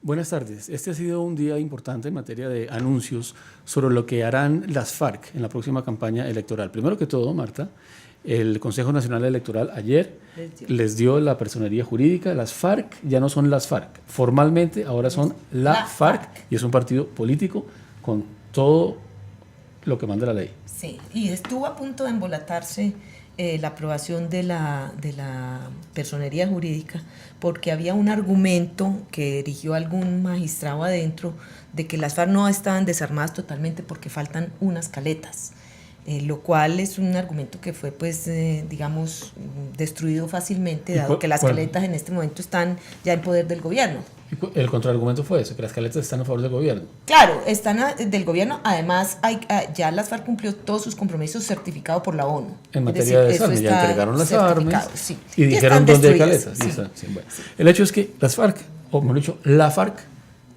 Buenas tardes. Este ha sido un día importante en materia de anuncios sobre lo que harán las FARC en la próxima campaña electoral. Primero que todo, Marta, el Consejo Nacional Electoral ayer les dio la personería jurídica. Las FARC ya no son las FARC. Formalmente ahora son la FARC y es un partido político con todo lo que manda la ley. Sí, y estuvo a punto de embolatarse la aprobación de la personería jurídica, porque había un argumento que erigió algún magistrado adentro de que las FARC no estaban desarmadas totalmente porque faltan unas caletas, lo cual es un argumento que fue, digamos, destruido fácilmente, dado que las caletas en este momento están ya en poder del gobierno. El contraargumento fue eso, que las caletas están a favor del gobierno. Claro, están del gobierno. Además, ya las FARC cumplió todos sus compromisos certificados por la ONU. En materia de desarme, ya entregaron las armas sí, y dijeron dónde hay caletas. Sí, bueno. El hecho es que las FARC, o mejor dicho, la FARC,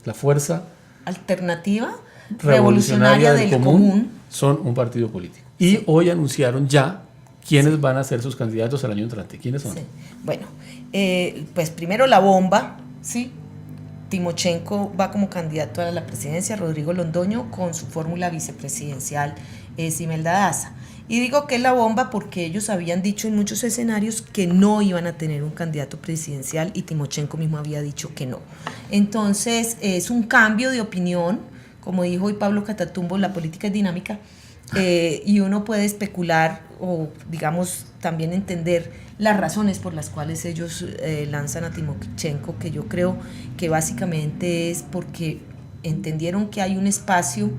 la Fuerza Alternativa Revolucionaria del Común, son un partido político. Y hoy anunciaron ya quiénes van a ser sus candidatos al año entrante. ¿Quiénes son? Sí. Bueno, pues primero la bomba, ¿sí? Timochenko va como candidato a la presidencia, Rodrigo Londoño con su fórmula vicepresidencial Imelda Daza. Y digo que es la bomba porque ellos habían dicho en muchos escenarios que no iban a tener un candidato presidencial y Timochenko mismo había dicho que no. Entonces es un cambio de opinión, como dijo hoy Pablo Catatumbo, la política es dinámica, y uno puede especular o digamos también entender las razones por las cuales ellos lanzan a Timochenko, que yo creo que básicamente es porque entendieron que hay un espacio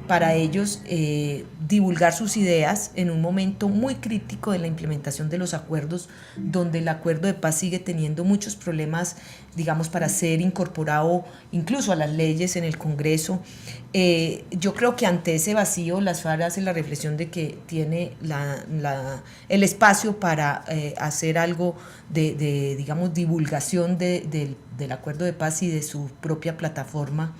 para ellos divulgar sus ideas en un momento muy crítico de la implementación de los acuerdos, donde el acuerdo de paz sigue teniendo muchos problemas, digamos, para ser incorporado incluso a las leyes en el Congreso. Yo creo que ante ese vacío las FARC hacen la reflexión de que tiene el espacio para hacer algo de digamos, divulgación del acuerdo de paz y de su propia plataforma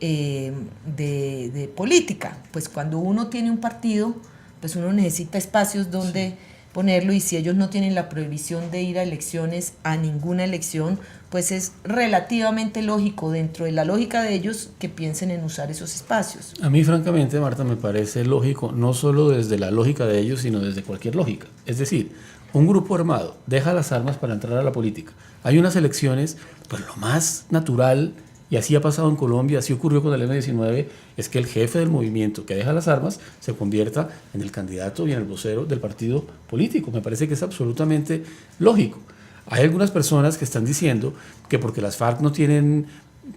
de política. Pues cuando uno tiene un partido, pues uno necesita espacios donde ponerlo, y si ellos no tienen la prohibición de ir a elecciones, a ninguna elección, pues es relativamente lógico, dentro de la lógica de ellos, que piensen en usar esos espacios. A mí, francamente, Marta, me parece lógico, no solo desde la lógica de ellos, sino desde cualquier lógica. Es decir, un grupo armado deja las armas para entrar a la política. Hay unas elecciones, pues lo más natural, y así ha pasado en Colombia, así ocurrió con el M-19, es que el jefe del movimiento que deja las armas se convierta en el candidato y en el vocero del partido político. Me parece que es absolutamente lógico. Hay algunas personas que están diciendo que porque las FARC no tienen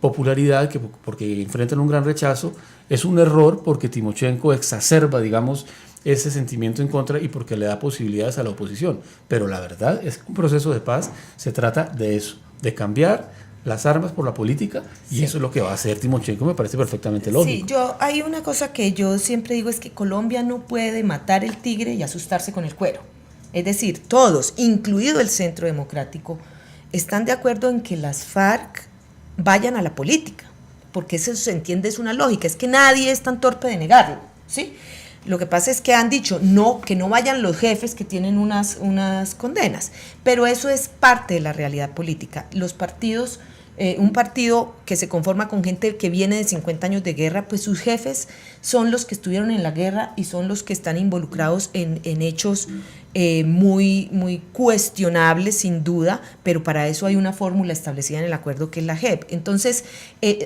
popularidad, que porque enfrentan un gran rechazo, es un error porque Timochenko exacerba, digamos, ese sentimiento en contra y porque le da posibilidades a la oposición. Pero la verdad es que un proceso de paz se trata de eso, de cambiar las armas por la política, y sí, eso es lo que va a hacer Timochenko, me parece perfectamente lógico. Sí, hay una cosa que yo siempre digo, es que Colombia no puede matar el tigre y asustarse con el cuero. Es decir, todos, incluido el Centro Democrático, están de acuerdo en que las FARC vayan a la política, porque eso se entiende, es una lógica, es que nadie es tan torpe de negarlo, ¿sí? Lo que pasa es que han dicho no, que no vayan los jefes que tienen unas condenas, pero eso es parte de la realidad política. Los partidos, un partido que se conforma con gente que viene de 50 años de guerra, pues sus jefes son los que estuvieron en la guerra y son los que están involucrados en hechos muy cuestionables, sin duda, pero para eso hay una fórmula establecida en el acuerdo, que es la JEP. Entonces,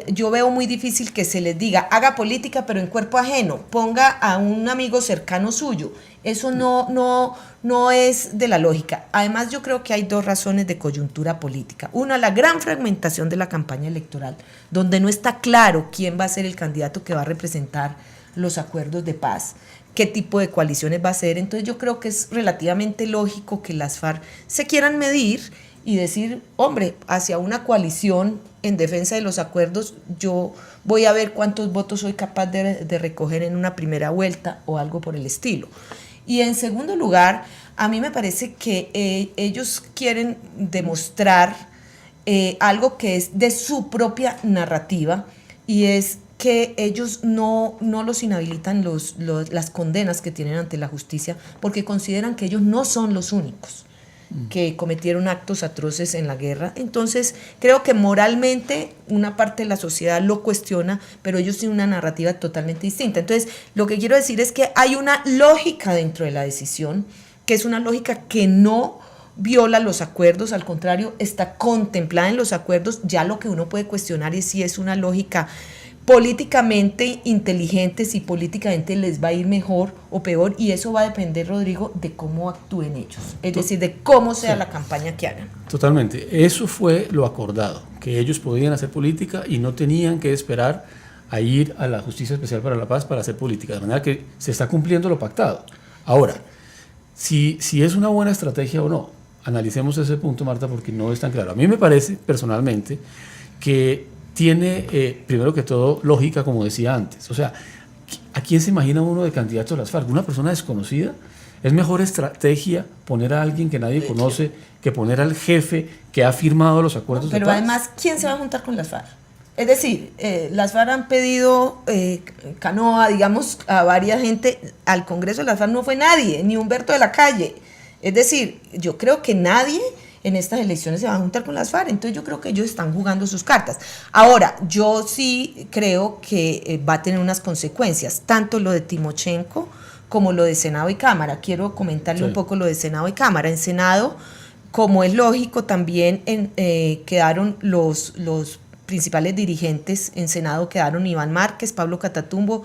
yo veo muy difícil que se les diga, haga política pero en cuerpo ajeno, ponga a un amigo cercano suyo. Eso no es de la lógica. Además, yo creo que hay dos razones de coyuntura política. Una, la gran fragmentación de la campaña electoral, donde no está claro quién va a ser el candidato que va a representar los acuerdos de paz, qué tipo de coaliciones va a ser. Entonces yo creo que es relativamente lógico que las FARC se quieran medir y decir, hombre, hacia una coalición en defensa de los acuerdos, yo voy a ver cuántos votos soy capaz de recoger en una primera vuelta o algo por el estilo. Y en segundo lugar, a mí me parece que ellos quieren demostrar algo que es de su propia narrativa, y es que ellos no los inhabilitan las condenas que tienen ante la justicia, porque consideran que ellos no son los únicos. que cometieron actos atroces en la guerra. Entonces, creo que moralmente una parte de la sociedad lo cuestiona, pero ellos tienen una narrativa totalmente distinta. Entonces, lo que quiero decir es que hay una lógica dentro de la decisión, que es una lógica que no viola los acuerdos, al contrario, está contemplada en los acuerdos. Ya lo que uno puede cuestionar es si es una lógica políticamente inteligente, si políticamente les va a ir mejor o peor, y eso va a depender, Rodrigo, de cómo actúen ellos, es decir, de cómo sea la campaña que hagan. Totalmente, eso fue lo acordado, que ellos podían hacer política y no tenían que esperar a ir a la Justicia Especial para la Paz para hacer política, de manera que se está cumpliendo lo pactado. Ahora, si es una buena estrategia o no, analicemos ese punto, Marta, porque no es tan claro. A mí me parece, personalmente, que tiene, primero que todo, lógica, como decía antes. O sea, ¿a quién se imagina uno de candidato a las FARC? ¿Una persona desconocida? Es mejor estrategia poner a alguien que nadie conoce que poner al jefe que ha firmado los acuerdos de paz. Pero además, ¿quién se va a juntar con las FARC? Es decir, las FARC han pedido canoa, digamos, a varias gente. Al Congreso de las FARC no fue nadie, ni Humberto de la Calle. Es decir, yo creo que nadie en estas elecciones se va a juntar con las FARC, entonces yo creo que ellos están jugando sus cartas. Ahora, yo sí creo que va a tener unas consecuencias, tanto lo de Timochenko como lo de Senado y Cámara. Quiero comentarle un poco lo de Senado y Cámara. En Senado, como es lógico, también quedaron los principales dirigentes. En Senado quedaron Iván Márquez, Pablo Catatumbo,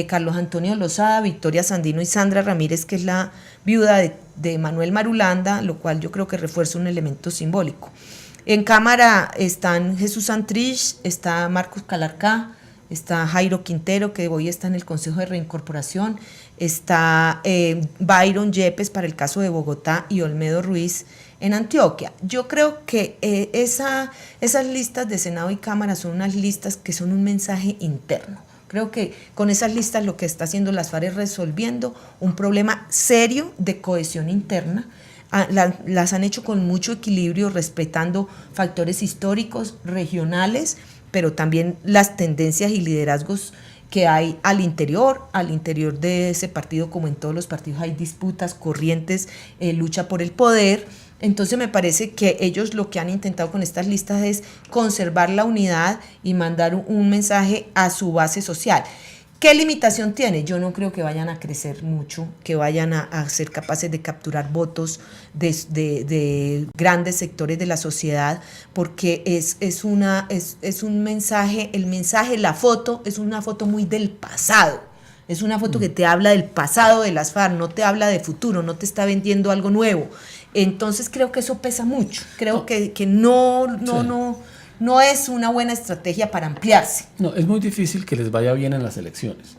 Carlos Antonio Lozada, Victoria Sandino y Sandra Ramírez, que es la viuda de Manuel Marulanda, lo cual yo creo que refuerza un elemento simbólico. En Cámara están Jesús Santrich, está Marcos Calarcá, está Jairo Quintero, que hoy está en el Consejo de Reincorporación, está Byron Yepes para el caso de Bogotá y Olmedo Ruiz en Antioquia. Yo creo que esas listas de Senado y Cámara son unas listas que son un mensaje interno. Creo que con esas listas lo que está haciendo las FARC es resolviendo un problema serio de cohesión interna. Las han hecho con mucho equilibrio, respetando factores históricos, regionales, pero también las tendencias y liderazgos que hay al interior de ese partido. Como en todos los partidos hay disputas, corrientes, lucha por el poder. Entonces me parece que ellos lo que han intentado con estas listas es conservar la unidad y mandar un mensaje a su base social. ¿Qué limitación tiene? Yo no creo que vayan a crecer mucho, que vayan a ser capaces de capturar votos de grandes sectores de la sociedad, porque es un mensaje, la foto es una foto muy del pasado. Es una foto que te habla del pasado de las FARC, no te habla de futuro, no te está vendiendo algo nuevo. Entonces creo que eso pesa mucho. Creo que no es una buena estrategia para ampliarse. No, es muy difícil que les vaya bien en las elecciones.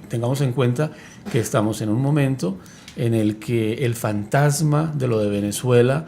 Tengamos en cuenta que estamos en un momento en el que el fantasma de lo de Venezuela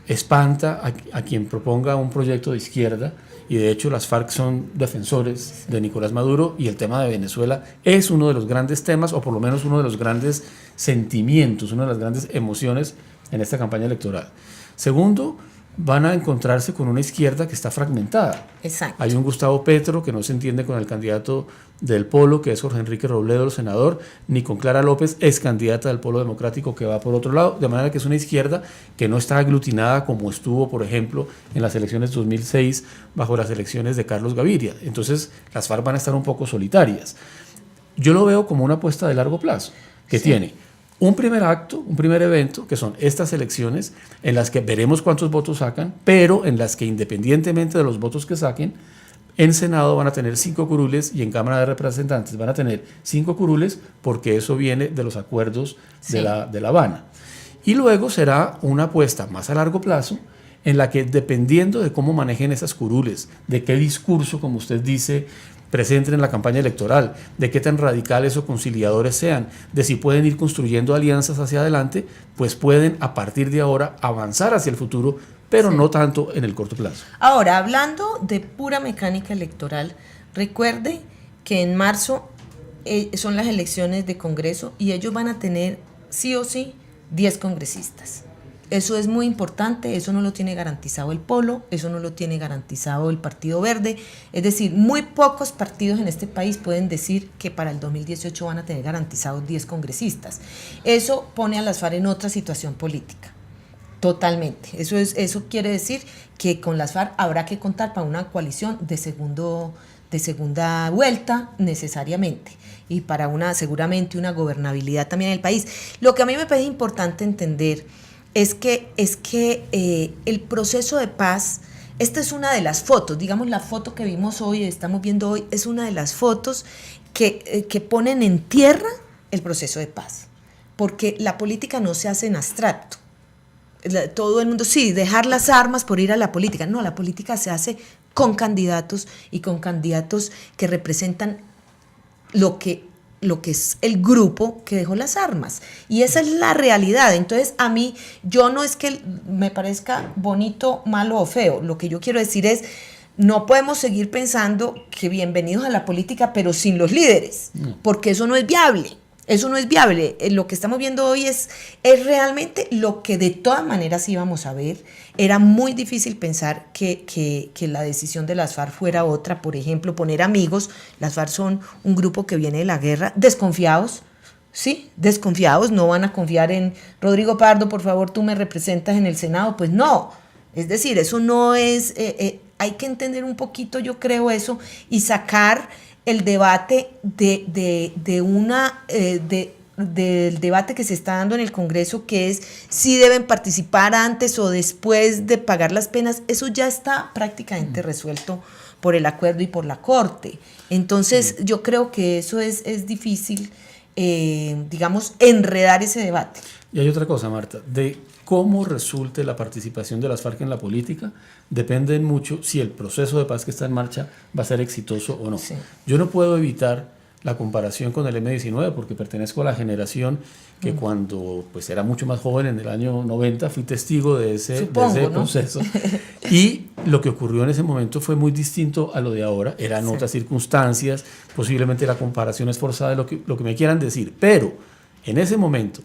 espanta a quien proponga un proyecto de izquierda, y de hecho las FARC son defensores de Nicolás Maduro, y el tema de Venezuela es uno de los grandes temas, o por lo menos uno de los grandes sentimientos, una de las grandes emociones en esta campaña electoral. Segundo, van a encontrarse con una izquierda que está fragmentada. Exacto. Hay un Gustavo Petro que no se entiende con el candidato del Polo, que es Jorge Enrique Robledo, el senador, ni con Clara López, ex candidata del Polo Democrático, que va por otro lado, de manera que es una izquierda que no está aglutinada como estuvo, por ejemplo, en las elecciones de 2006, bajo las elecciones de Carlos Gaviria. Entonces, las FARC van a estar un poco solitarias. Yo lo veo como una apuesta de largo plazo, que tiene un primer acto, un primer evento, que son estas elecciones, en las que veremos cuántos votos sacan, pero en las que, independientemente de los votos que saquen, en Senado van a tener 5 curules y en Cámara de Representantes van a tener 5 curules, porque eso viene de los acuerdos de La Habana. Y luego será una apuesta más a largo plazo, en la que, dependiendo de cómo manejen esas curules, de qué discurso, como usted dice, presenten en la campaña electoral, de qué tan radicales o conciliadores sean, de si pueden ir construyendo alianzas hacia adelante, pues pueden a partir de ahora avanzar hacia el futuro, pero no tanto en el corto plazo. Ahora, hablando de pura mecánica electoral, recuerde que en marzo son las elecciones de Congreso y ellos van a tener sí o sí 10 congresistas. Eso es muy importante, eso no lo tiene garantizado el Polo, eso no lo tiene garantizado el Partido Verde. Es decir, muy pocos partidos en este país pueden decir que para el 2018 van a tener garantizados 10 congresistas. Eso pone a las FARC en otra situación política. Totalmente. Eso quiere decir que con las FARC habrá que contar para una coalición de segunda vuelta necesariamente y para seguramente una gobernabilidad también en el país. Lo que a mí me parece importante entender es que el proceso de paz, esta es una de las fotos, digamos la foto que vimos hoy, estamos viendo hoy, es una de las fotos que ponen en tierra el proceso de paz, porque la política no se hace en abstracto. Todo el mundo, sí, dejar las armas por ir a la política. No, la política se hace con candidatos y con candidatos que representan lo que es el grupo que dejó las armas. Y esa es la realidad. Entonces, a mí, yo no es que me parezca bonito, malo o feo. Lo que yo quiero decir es, no podemos seguir pensando que bienvenidos a la política, pero sin los líderes, porque eso no es viable. Eso no es viable. Lo que estamos viendo hoy es realmente lo que de todas maneras íbamos a ver. Era muy difícil pensar que la decisión de las FARC fuera otra. Por ejemplo, poner amigos. Las FARC son un grupo que viene de la guerra, desconfiados. Sí, desconfiados. No van a confiar en Rodrigo Pardo, por favor, tú me representas en el Senado. Pues no. Es decir, eso no es... hay que entender un poquito, yo creo, eso y sacar el debate del debate que se está dando en el Congreso, que es si deben participar antes o después de pagar las penas. Eso ya está prácticamente resuelto por el acuerdo y por la Corte. Entonces, yo creo que eso es difícil, digamos, enredar ese debate. Y hay otra cosa, Marta, de cómo resulte la participación de las FARC en la política, depende mucho si el proceso de paz que está en marcha va a ser exitoso o no. Sí. Yo no puedo evitar la comparación con el M-19 porque pertenezco a la generación que cuando pues era mucho más joven, en el año 90, fui testigo de ese proceso. Y lo que ocurrió en ese momento fue muy distinto a lo de ahora. Eran otras circunstancias, posiblemente la comparación es forzada, lo que me quieran decir. Pero en ese momento,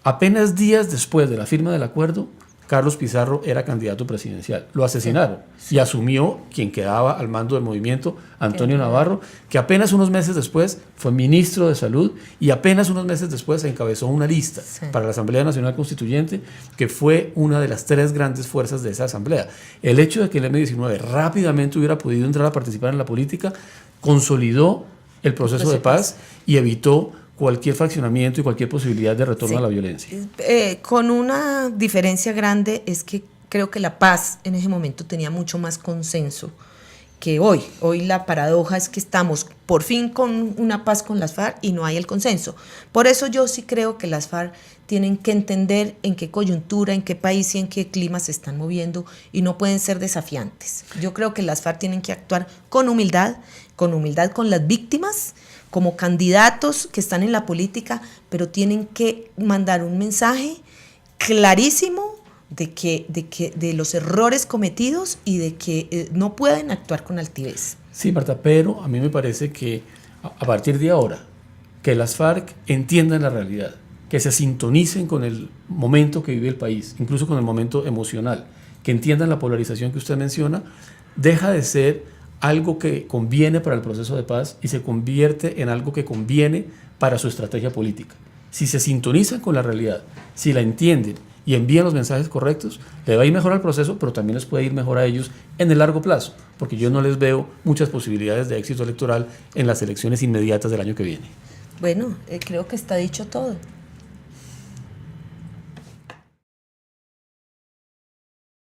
apenas días después de la firma del acuerdo, Carlos Pizarro era candidato presidencial. Lo asesinaron y asumió quien quedaba al mando del movimiento, Antonio Navarro, que apenas unos meses después fue ministro de Salud y apenas unos meses después encabezó una lista para la Asamblea Nacional Constituyente, que fue una de las 3 grandes fuerzas de esa asamblea. El hecho de que el M-19 rápidamente hubiera podido entrar a participar en la política consolidó el proceso de paz y evitó cualquier fraccionamiento y cualquier posibilidad de retorno a la violencia. Con una diferencia grande es que creo que la paz en ese momento tenía mucho más consenso que hoy. Hoy la paradoja es que estamos por fin con una paz con las FARC y no hay el consenso. Por eso yo sí creo que las FARC tienen que entender en qué coyuntura, en qué país y en qué clima se están moviendo y no pueden ser desafiantes. Yo creo que las FARC tienen que actuar con humildad con las víctimas, como candidatos que están en la política, pero tienen que mandar un mensaje clarísimo de los errores cometidos y de que no pueden actuar con altivez. Sí, Marta, pero a mí me parece que a partir de ahora, que las FARC entiendan la realidad, que se sintonicen con el momento que vive el país, incluso con el momento emocional, que entiendan la polarización que usted menciona, deja de ser algo que conviene para el proceso de paz y se convierte en algo que conviene para su estrategia política. Si se sintonizan con la realidad, si la entienden y envían los mensajes correctos, le va a ir mejor al proceso, pero también les puede ir mejor a ellos en el largo plazo, porque yo no les veo muchas posibilidades de éxito electoral en las elecciones inmediatas del año que viene. Bueno, creo que está dicho todo.